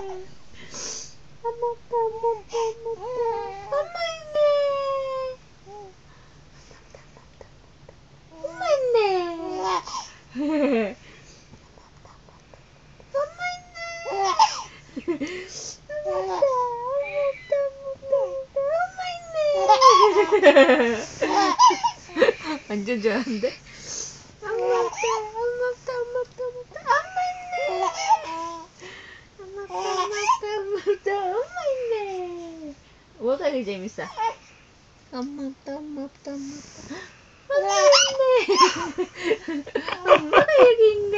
엄마 없다, 엄마 없다, 엄마 없다. 엄마 있네. 엄마 있네. 엄마 있네. 엄마 없다, 엄마 있네. 완전 좋아하는데? 엄마 없다, 엄마 없다, 엄마 없다, 엄마 없다. 엄마 있네. 엄마 없다, 엄마 없다, 엄마 없다. 엄마 있네. 뭐가 제일 재밌어? 엄마 없다, 엄마 없다, 엄마 없다. 엄마 있네. 엄마가 여기 있네.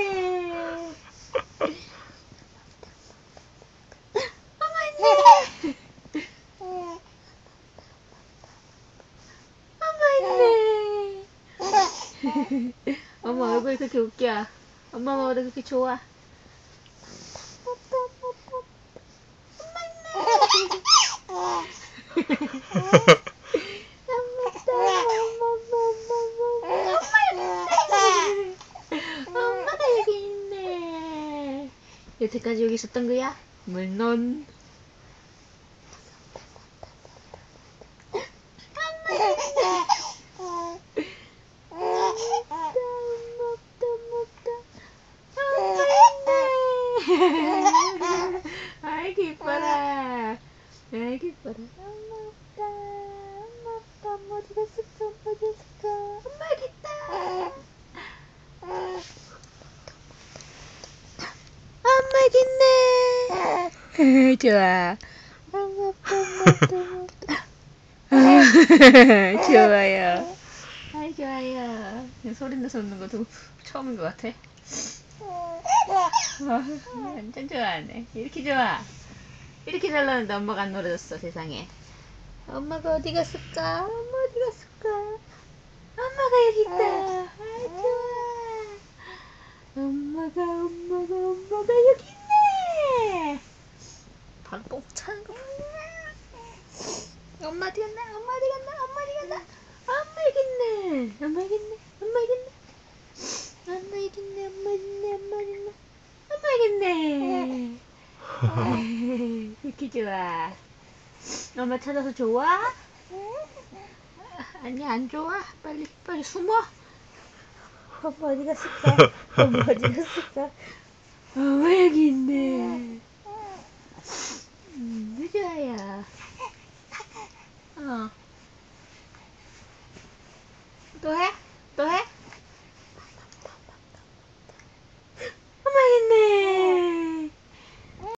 엄마 있네. 엄마 있네. 엄마 얼굴이 그렇게 웃겨. 엄마 뭐가 그렇게 좋아. 엄마가 여기 있네. 여태까지 여기 있었던 거야? 물론. 아이고 이뻐라. 아이고 이뻐라. 엄마 없다. 엄마 없다. 엄마 어디 갔을까? 엄마 어디 갔을까? 엄마 여기 있다. 엄마 여기 있네. 좋아. 엄마 없다. 엄마 없다. 엄마 없다. 좋아요. 아이 좋아요. 소리 내서 웃는 것도 처음인 것 같아. 완전 좋아하네. 이렇게 좋아. 이렇게 잘 노는데 엄마가 안 놀아줬어 세상에. 엄마가 어디 갔을까? 엄마 어디 갔을까? 엄마가 여기 있다. 아 좋아. 엄마가 여기 있네. 방뽕 차는 거. 엄마 어디 갔나? 엄마 어디 갔나? 엄마 어디 갔나? 엄마 여기 있네. 엄마 여기 있네. 엄마 여기 있네. 엄마 여기 있네. 엄마 여기 있네. 엄마 여기 있네. 엄마 여기 있네. 이렇게 좋아. 엄마 찾아서 좋아? 아니 안 좋아. 빨리 숨어. 엄마 어디 갔을까? 엄마 어디 갔을까? 엄마 여기 있네.